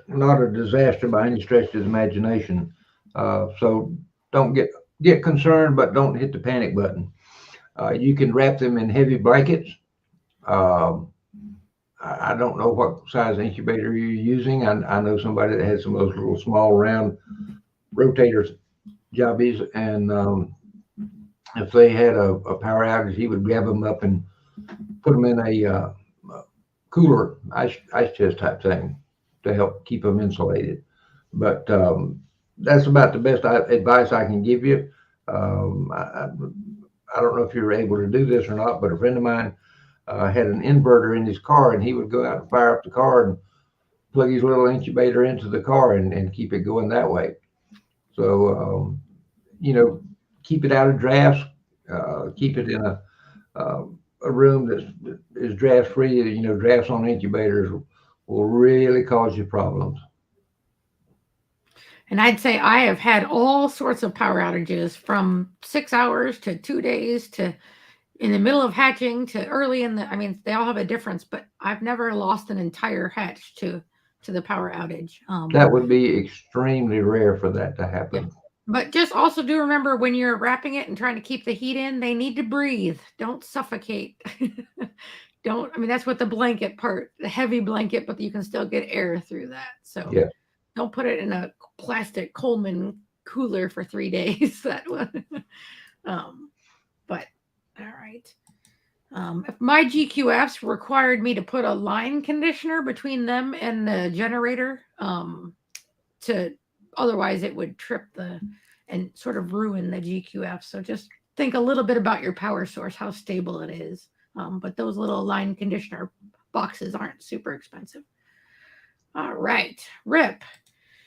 Speaker 1: not a disaster by any stretch of the imagination. So don't get concerned, but don't hit the panic button. You can wrap them in heavy blankets. I don't know what size incubator you're using. I know somebody that has some of those little small round rotators jobbies, and if they had a power outage, he would grab them up and put them in a cooler ice chest type thing to help keep them insulated. But that's about the best advice I can give you. I don't know if you were able to do this or not, but a friend of mine had an inverter in his car, and he would go out and fire up the car and plug his little incubator into the car and keep it going that way. So, keep it out of drafts, keep it in a room that is draft free. Drafts on incubators will really cause you problems.
Speaker 2: And I'd say I have had all sorts of power outages from 6 hours to 2 days to in the middle of hatching to early in the, I mean, they all have a difference, but I've never lost an entire hatch to the power outage.
Speaker 1: That would be extremely rare for that to
Speaker 2: Yeah.
Speaker 1: happen.
Speaker 2: But just also do remember when you're wrapping it and trying to keep the heat in, they need to breathe. Don't suffocate. Don't, I mean, that's what the blanket part, the heavy blanket, but you can still get air through that. So
Speaker 1: Yeah.
Speaker 2: don't put it in a plastic Coleman cooler for 3 days. That one. But all right. If my GQFs required me to put a line conditioner between them and the generator, otherwise it would trip and sort of ruin the GQF. So just think a little bit about your power source, how stable it is. But those little line conditioner boxes aren't super expensive. All right, Rip.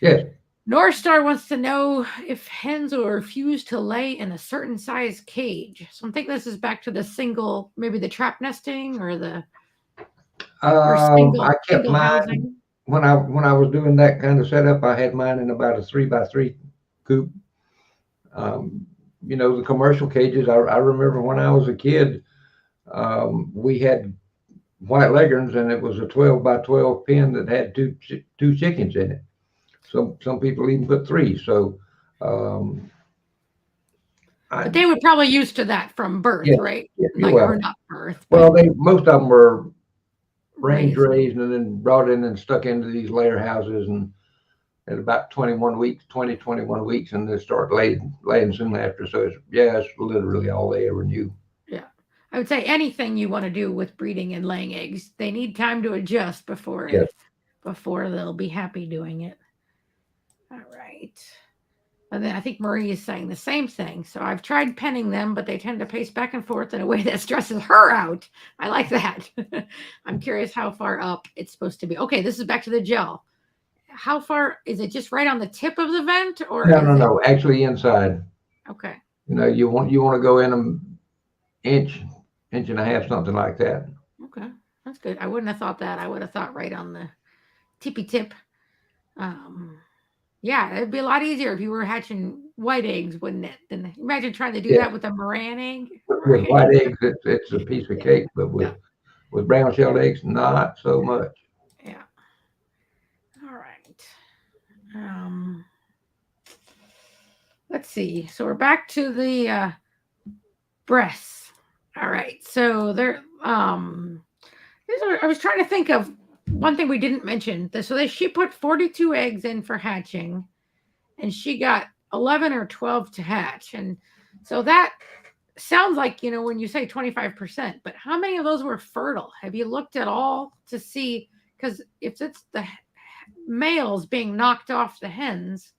Speaker 1: Yes.
Speaker 2: Northstar wants to know if hens will refuse to lay in a certain size cage. So I'm thinking this is back to the single, maybe the trap nesting or the
Speaker 1: I kept
Speaker 2: single
Speaker 1: mine
Speaker 2: housing.
Speaker 1: when I was doing that kind of setup. I had mine in about a 3x3 coop. The commercial cages. I remember when I was a kid, we had white leghorns, and it was a 12x12 pen that had two chickens in it. So some people even put 3. So
Speaker 2: But they were probably used to that from birth, right?
Speaker 1: Yeah,
Speaker 2: Or not birth.
Speaker 1: Well, most of them were range
Speaker 2: raised.
Speaker 1: raised and then brought in and stuck into these layer houses, and at about 21 weeks, and they start laying soon after. So it's literally all they ever knew.
Speaker 2: Yeah. I would say anything you want to do with breeding and laying eggs, they need time to adjust before they'll be happy doing it. All right. And then I think Marie is saying the same thing. So I've tried penning them, but they tend to pace back and forth in a way that stresses her out. I like that. I'm curious how far up it's supposed to be. Okay, this is back to the gel. How far is it? Just right on the tip of the vent, or
Speaker 1: No, actually inside.
Speaker 2: Okay.
Speaker 1: You want to go in them inch and a half, something like that.
Speaker 2: Okay, that's good. I wouldn't have thought that. I would have thought right on the tippy tip. Yeah, it'd be a lot easier if you were hatching white eggs, wouldn't it? Then imagine trying to do that with a Moran egg.
Speaker 1: With white eggs, it's a piece of cake, but with brown shelled eggs, not so much.
Speaker 2: Yeah. All right. Let's see. So we're back to the breasts. All right. So there. I was trying to think of one thing we didn't mention. So she put 42 eggs in for hatching, and she got 11 or 12 to hatch. And so that sounds like, when you say 25%, but how many of those were fertile? Have you looked at all to see? Because if it's the males being knocked off the hens,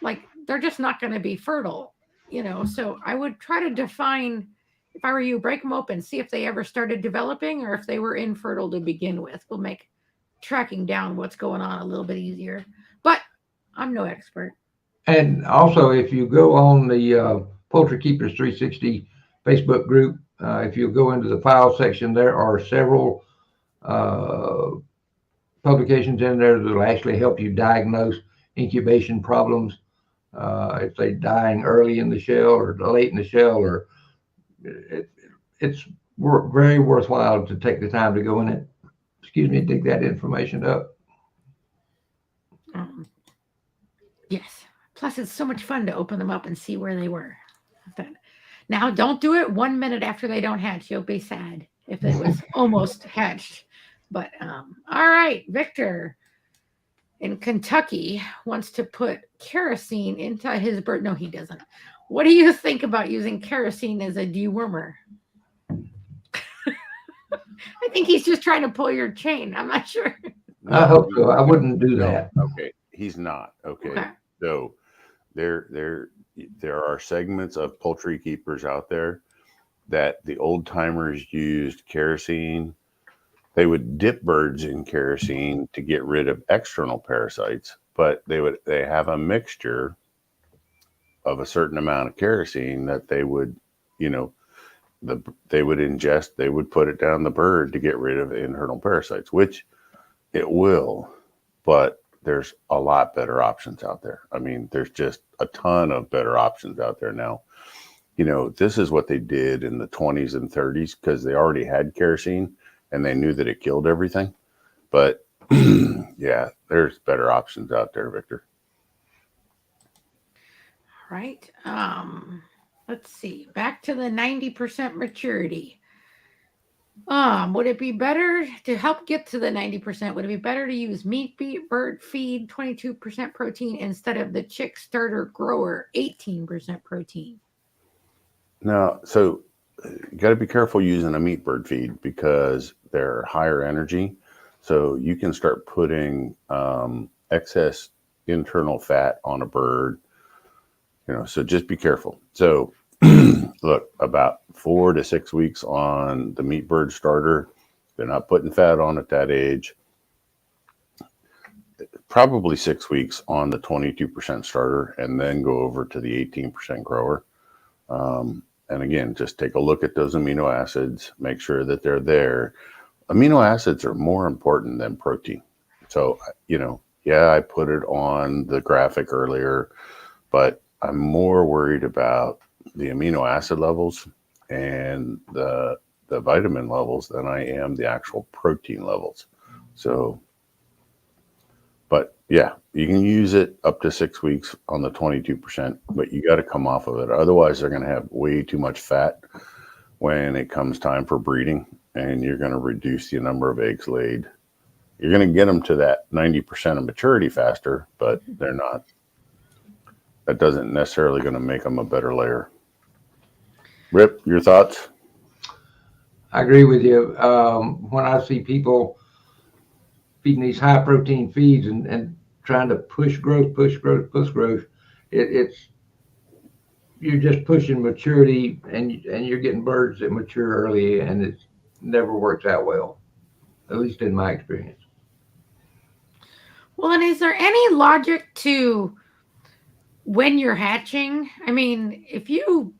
Speaker 2: like they're just not going to be fertile, So I would try to define, if I were you, break them open, see if they ever started developing or if they were infertile to begin with. We'll make tracking down what's going on a little bit easier. But I'm no expert.
Speaker 1: And also, if you go on the Poultry Keepers 360 Facebook group, if you go into the file section, there are several publications in there that will actually help you diagnose incubation problems. If they're dying early in the shell or late in the shell, or it's very worthwhile to take the time to go in it. Dig that information up.
Speaker 2: Yes. Plus, it's so much fun to open them up and see where they were. Now, don't do it 1 minute after they don't hatch. You'll be sad if it was almost hatched. But all right, Victor in Kentucky wants to put kerosene into his bird. No, he doesn't. What do you think about using kerosene as a dewormer? I think he's just trying to pull your chain. I'm not sure.
Speaker 1: I hope so. I wouldn't do that.
Speaker 3: Okay, he's not. Okay. So there are segments of poultry keepers out there that the old timers used kerosene. They would dip birds in kerosene to get rid of external parasites, but they have a mixture of a certain amount of kerosene that they would, they would ingest, they would put it down the bird to get rid of internal parasites, which it will, but there's a lot better options out there. I mean, there's just a ton of better options out there now. You know, this is what they did in the 20s and 30s because they already had kerosene and they knew that it killed everything. But yeah, there's better options out there, Victor.
Speaker 2: All right. Let's see. Back to the 90% maturity. Would it be better to help get to the 90%? Would it be better to use meat bird feed 22% protein instead of the chick starter grower 18% protein?
Speaker 3: Now, so you got to be careful using a meat bird feed because they're higher energy. So you can start putting excess internal fat on a bird, you know, so just be careful. So look, about 4 to 6 weeks on the meat bird starter. They're not putting fat on at that age. Probably 6 weeks on the 22% starter, and then go over to the 18% grower. And again, just take a look at those amino acids, make sure that they're there. Amino acids are more important than protein. So, you know, yeah, I put it on the graphic earlier, but I'm more worried about the amino acid levels and the vitamin levels than I am the actual protein levels. So, but yeah, you can use it up to 6 weeks on the 22%, but you got to come off of it. Otherwise, they're going to have way too much fat when it comes time for breeding, and you're going to reduce the number of eggs laid. You're going to get them to that 90% of maturity faster, but they're not. That doesn't necessarily going to make them a better layer. Rip, your thoughts?
Speaker 1: I agree with you. When I see people feeding these high protein feeds and trying to push growth, it's you're just pushing maturity, and you're getting birds that mature early, and it never works out well, at least in my experience.
Speaker 2: Well, and is there any logic to when you're hatching? I mean, if you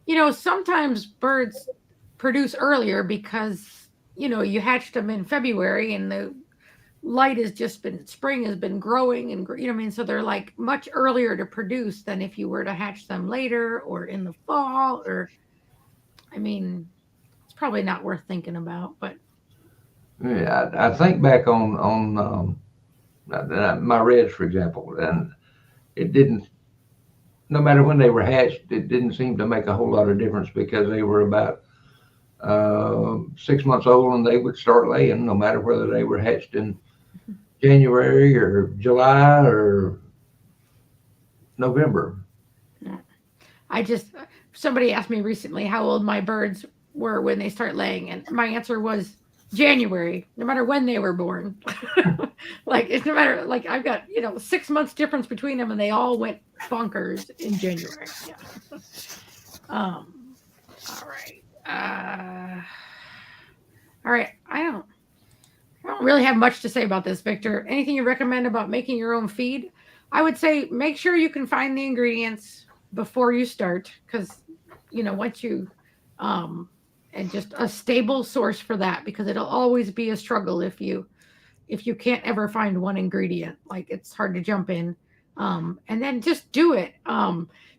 Speaker 2: know, sometimes birds produce earlier because, you know, you hatched them in February and the light has just been, spring has been growing and, you know what I mean? So they're like much earlier to produce than if you were to hatch them later or in the fall, or, I mean, it's probably not worth thinking about, but.
Speaker 1: Yeah, I think back on my reds, for example, and it didn't, no matter when they were hatched, it didn't seem to make a whole lot of difference because they were about 6 months old and they would start laying no matter whether they were hatched in January or July or November.
Speaker 2: Somebody asked me recently how old my birds were when they start laying, and my answer was January, no matter when they were born. Like, it's no matter, like, I've got, you know, 6 months difference between them and they all went bonkers in January. Yeah. All right. All right. I don't really have much to say about this, Victor. Anything you recommend about making your own feed? I would say make sure you can find the ingredients before you start, because, you know, once you and just a stable source for that, because it'll always be a struggle if you can't ever find one ingredient. Like, it's hard to jump in, and then just do it.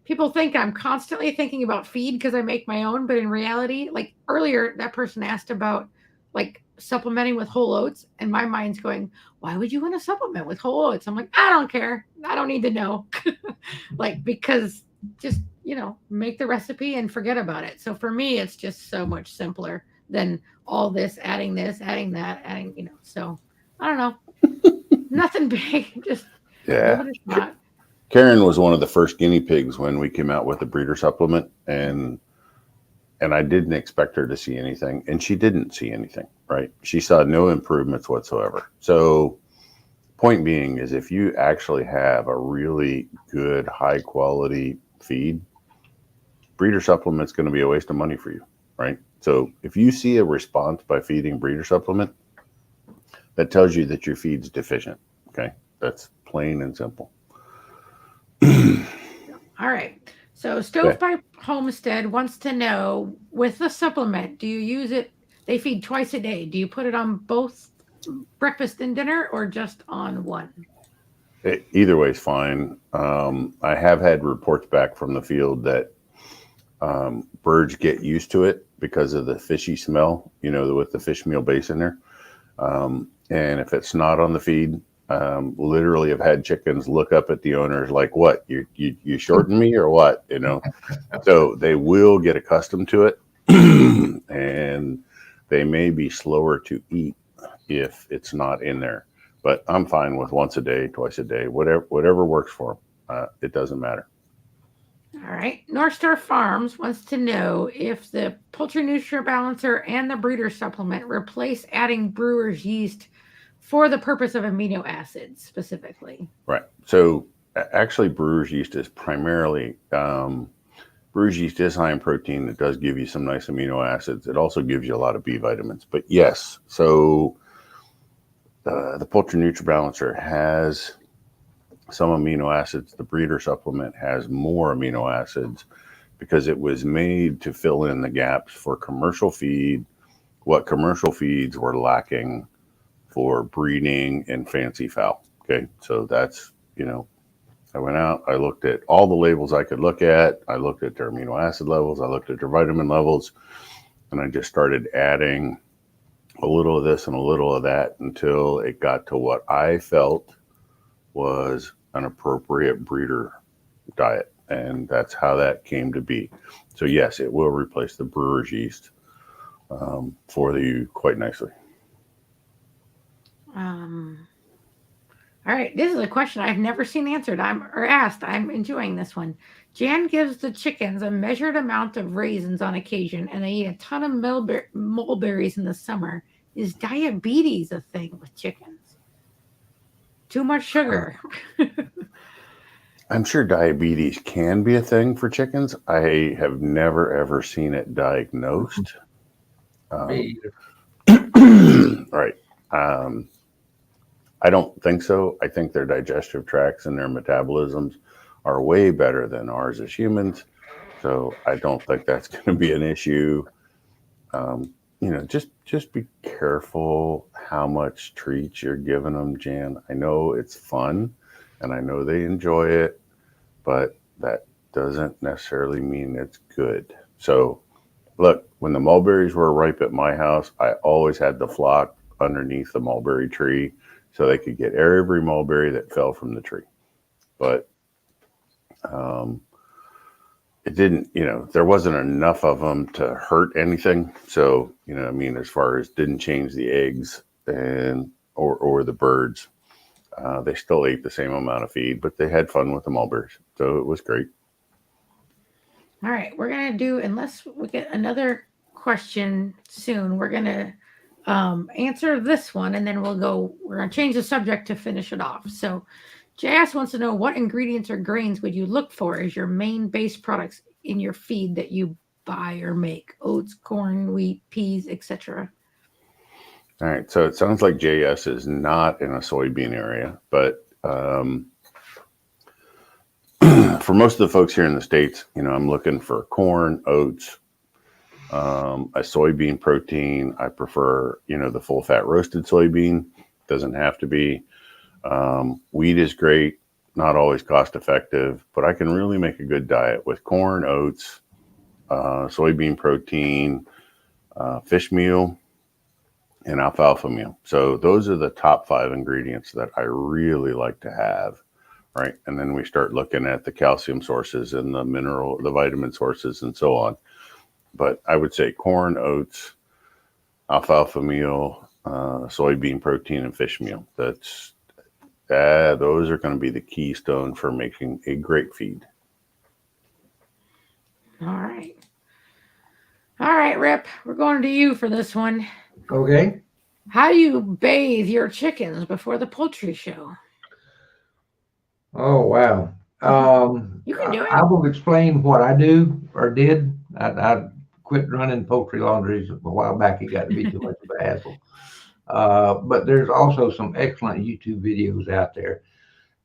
Speaker 2: People think I'm constantly thinking about feed because I make my own, but in reality, like earlier, that person asked about like supplementing with whole oats, and my mind's going, why would you want to supplement with whole oats? I'm like, I don't care. I don't need to know. Like, because just, you know, make the recipe and forget about it. So for me, it's just so much simpler than all this, adding that, adding, you know, so I don't know. Nothing big. Just
Speaker 3: Yeah.
Speaker 2: give it a shot.
Speaker 3: Karen was one of the first guinea pigs when we came out with the breeder supplement, and I didn't expect her to see anything, and she didn't see anything, right? She saw no improvements whatsoever. So point being is, if you actually have a really good, high quality feed, breeder supplement's going to be a waste of money for you, right? So if you see a response by feeding breeder supplement, that tells you that your feed's deficient. Okay. That's plain and simple.
Speaker 2: All right. So Stovepipe Homestead wants to know, with the supplement, do you use it? They feed twice a day. Do you put it on both breakfast and dinner, or just on one?
Speaker 3: Either way is fine. I have had reports back from the field that birds get used to it because of the fishy smell, with the fish meal base in there. And if it's not on the feed, literally have had chickens look up at the owners like, what, you shorten me or what, So they will get accustomed to it. And they may be slower to eat if it's not in there. But I'm fine with once a day, twice a day, whatever works for them. It doesn't matter.
Speaker 2: All right. Northstar Farms wants to know if the poultry nutrient balancer and the breeder supplement replace adding brewer's yeast for the purpose of amino acids specifically.
Speaker 3: Right. So actually, brewer's yeast is primarily, brewer's yeast is high in protein. It does give you some nice amino acids. It also gives you a lot of B vitamins. But yes, so the poultry nutrient balancer has some amino acids. The breeder supplement has more amino acids because it was made to fill in the gaps for commercial feed, what commercial feeds were lacking for breeding and fancy fowl. Okay. So that's, I went out, I looked at all the labels I could look at. I looked at their amino acid levels. I looked at their vitamin levels, and I just started adding a little of this and a little of that until it got to what I felt was an appropriate breeder diet. And that's how that came to be. So yes, it will replace the brewer's yeast for you quite nicely.
Speaker 2: All right, this is a question I've never seen answered. Asked. I'm enjoying this one. Jan gives the chickens a measured amount of raisins on occasion, and they eat a ton of mulberries in the summer. Is diabetes a thing with chickens? Too much sugar.
Speaker 3: I'm sure diabetes can be a thing for chickens. I have never ever seen it diagnosed. Right. I don't think so. I think their digestive tracts and their metabolisms are way better than ours as humans. So I don't think that's going to be an issue. Just be careful how much treats you're giving them, Jan. I know it's fun and I know they enjoy it, but that doesn't necessarily mean it's good. So look, when the mulberries were ripe at my house, I always had the flock underneath the mulberry tree so they could get every mulberry that fell from the tree. But it didn't, there wasn't enough of them to hurt anything. So, as far as didn't change the eggs or the birds, they still ate the same amount of feed, but they had fun with the mulberries. So it was great.
Speaker 2: All right, we're going to do, unless we get another question soon, we're going to answer this one, and then we're going to change the subject to finish it off. So JS wants to know, what ingredients or grains would you look for as your main base products in your feed that you buy or make? Oats, corn, wheat, peas, etc.
Speaker 3: All right, so it sounds like JS is not in a soybean area, but for most of the folks here in the States, I'm looking for corn, oats, a soybean protein. I prefer, the full fat roasted soybean. Doesn't have to be. Wheat is great, not always cost effective, but I can really make a good diet with corn, oats, soybean protein, fish meal, and alfalfa meal. So those are the top 5 ingredients that I really like to have. Right. And then we start looking at the calcium sources and the vitamin sources and so on. But I would say corn, oats, alfalfa meal, soybean protein, and fish meal. Those are going to be the keystone for making a great feed.
Speaker 2: All right, Rip, we're going to you for this one.
Speaker 1: Okay.
Speaker 2: How do you bathe your chickens before the poultry show?
Speaker 1: Oh, wow.
Speaker 2: You can do it.
Speaker 1: I will explain what I do or did. I quit running poultry laundries a while back. It got to be too much of a hassle. But there's also some excellent YouTube videos out there.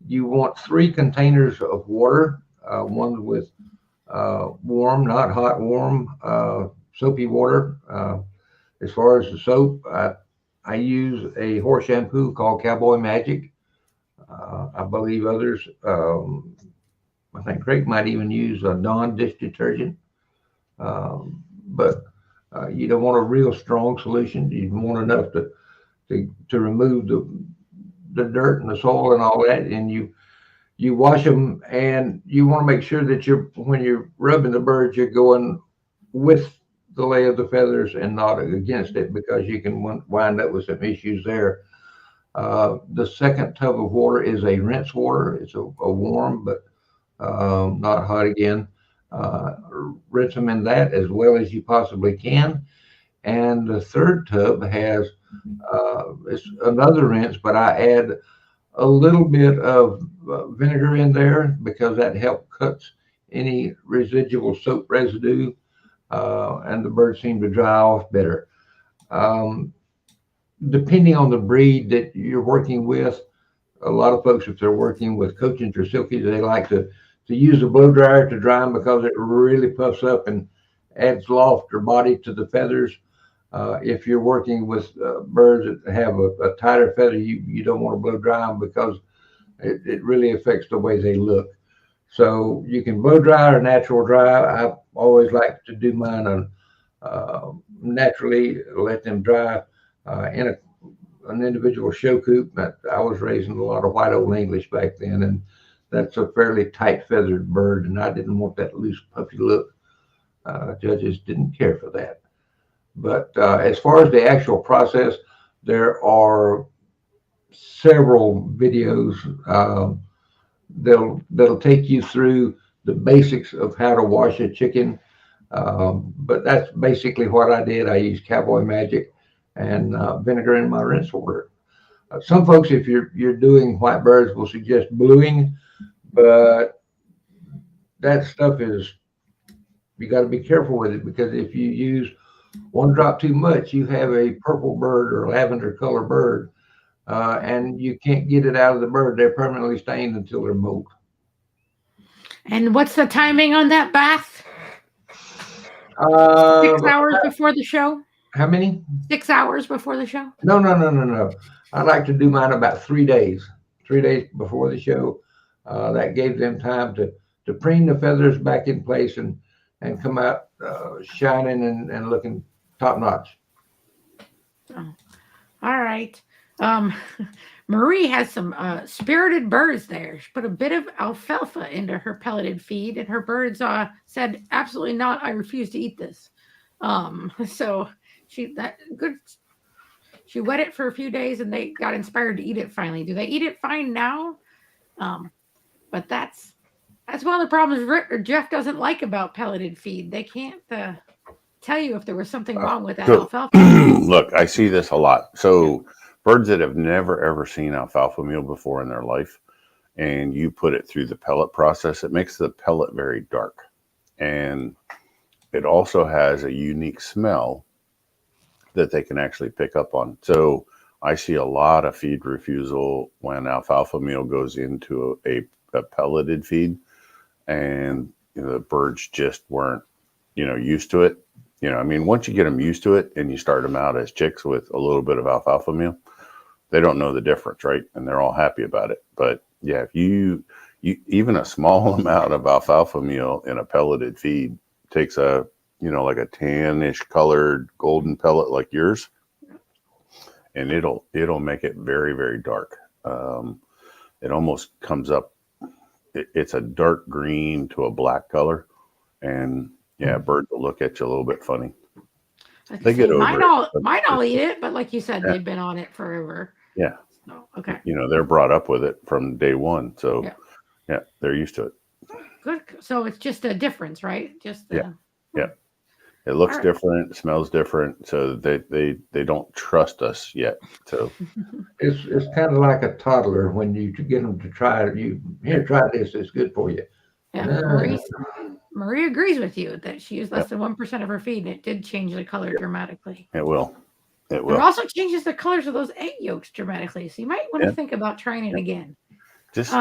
Speaker 1: You want 3 containers of water, one with warm, not hot, warm, soapy water. As far as the soap, I use a horse shampoo called Cowboy Magic. I believe others, I think Craig might even use a Dawn dish detergent. But you don't want a real strong solution. You want enough to remove the dirt and the soil and all that. And you wash them, and you want to make sure that when you're rubbing the birds, you're going with the lay of the feathers and not against it, because you can wind up with some issues there. The second tub of water is a rinse water. It's a warm, but not hot again. Rinse them in that as well as you possibly can. And the third tub has it's another rinse, but I add a little bit of vinegar in there because that helps cuts any residual soap residue, and the birds seem to dry off better. Um, Depending on the breed that you're working with, a lot of folks, if they're working with Cochins or Silkies, they like to use a blow dryer to dry them because it really puffs up and adds loft or body to the feathers. If you're working with birds that have a tighter feather, you don't want to blow dry them because it really affects the way they look. So you can blow dry or natural dry. I always like to do mine on naturally, let them dry in an individual show coop. I was raising a lot of white old English back then, and that's a fairly tight feathered bird, and I didn't want that loose puffy look. Judges didn't care for that. But as far as the actual process, there are several videos that'll take you through the basics of how to wash a chicken. But that's basically what I did. I used Cowboy Magic and vinegar in my rinse water. Some folks, if you're doing white birds, will suggest bluing, but that stuff you got to be careful with it, because if you use one drop too much, you have a purple bird or lavender color bird, and you can't get it out of the bird. They're permanently stained until they're molt.
Speaker 2: And what's the timing on that bath? 6 hours before the show?
Speaker 1: How many?
Speaker 2: 6 hours before the show?
Speaker 1: No. I like to do mine about 3 days. 3 days before the show. That gave them time to preen the feathers back in place and come out shining and looking top notch.
Speaker 2: Oh, all right. Marie has some spirited birds there. She put a bit of alfalfa into her pelleted feed, and her birds said, "Absolutely not! I refuse to eat this." So she wet it for a few days, and they got inspired to eat it finally. Do they eat it fine now? But that's one of the problems Jeff doesn't like about pelleted feed. They can't tell you if there was something wrong with that alfalfa.
Speaker 3: Look, I see this a lot. So birds that have never ever seen alfalfa meal before in their life, and you put it through the pellet process, it makes the pellet very dark, and it also has a unique smell that they can actually pick up on. So I see a lot of feed refusal when alfalfa meal goes into a pelleted feed, and the birds just weren't used to it. I mean, once you get them used to it and you start them out as chicks with a little bit of alfalfa meal, they don't know the difference, right? And they're all happy about it. But yeah, if you even a small amount of alfalfa meal in a pelleted feed takes like a tannish colored golden pellet like yours, and it'll make it very, very dark. It almost comes up. It's a dark green to a black color, and yeah, birds will look at you a little bit funny. They get over it.
Speaker 2: Mine all eat it, but like you said, they've been on it forever.
Speaker 3: Yeah.
Speaker 2: So, okay.
Speaker 3: They're brought up with it from day one, so yeah, they're used to it.
Speaker 2: Good. So it's just a difference, right?
Speaker 3: Yeah. It looks different, smells different, so they don't trust us yet. So
Speaker 1: it's kind of like a toddler when you get them to try it. Try this. It's good for you.
Speaker 2: Yeah, Marie agrees with you that she used less than 1% of her feed, and it did change the color dramatically.
Speaker 3: It will. It
Speaker 2: also changes the colors of those egg yolks dramatically. So you might want to think about trying it again.
Speaker 3: Just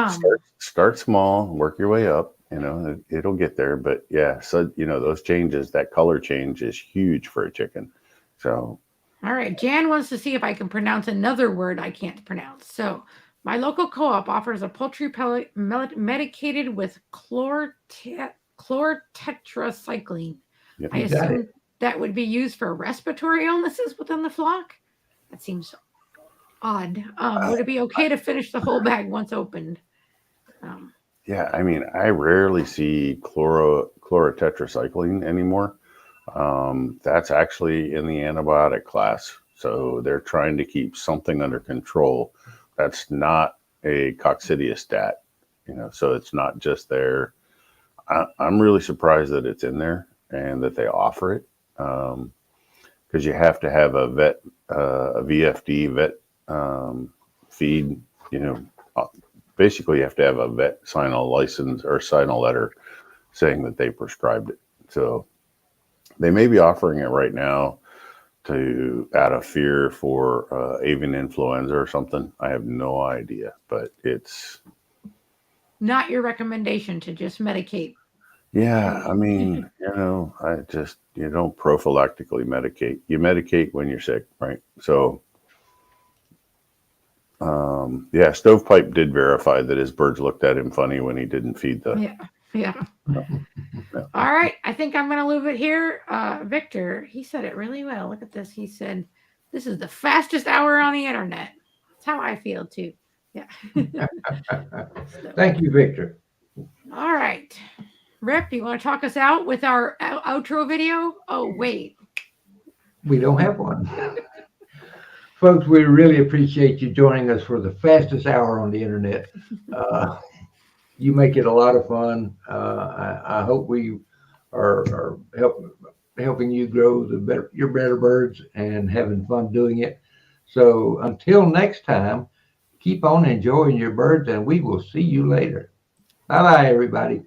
Speaker 3: start small, work your way up. It'll get there. But yeah, so those changes, that color change is huge for a chicken. So
Speaker 2: All right. Jan wants to see if I can pronounce another word I can't pronounce. So, my local co-op offers a poultry pellet medicated with tetracycline.
Speaker 3: Yep.
Speaker 2: I
Speaker 1: You got
Speaker 2: assume
Speaker 1: it.
Speaker 2: that would be used for respiratory illnesses within the flock. That seems odd. Would it be okay to finish the whole bag once opened? Um,
Speaker 3: Yeah, I mean, I rarely see chlorotetracycline anymore. That's actually in the antibiotic class. So they're trying to keep something under control. That's not a coccidiostat, so it's not just there. I'm really surprised that it's in there and that they offer it, because you have to have a VFD vet feed. Uh, Basically, you have to have a vet sign a license or sign a letter saying that they prescribed it. So they may be offering it right now to out of fear for avian influenza or something. I have no idea, but it's
Speaker 2: Not your recommendation to just medicate.
Speaker 3: yeah. I mean, you don't prophylactically medicate. You medicate when you're sick, right? So yeah, Stovepipe did verify that his birds looked at him funny when he didn't feed the.
Speaker 2: Yeah. Yeah.
Speaker 3: Yeah.
Speaker 2: All right. I think I'm going to leave it here. Victor, he said it really well. Look at this. He said, this is the fastest hour on the internet. That's how I feel too. Yeah. So,
Speaker 1: Thank you, Victor.
Speaker 2: all right. Rip, you want to talk us out with our outro video? Oh, wait.
Speaker 1: We don't have one. Folks, we really appreciate you joining us for the fastest hour on the internet. You make it a lot of fun. I hope we are helping you grow your better birds and having fun doing it. So until next time, keep on enjoying your birds, and we will see you later. Bye bye, everybody.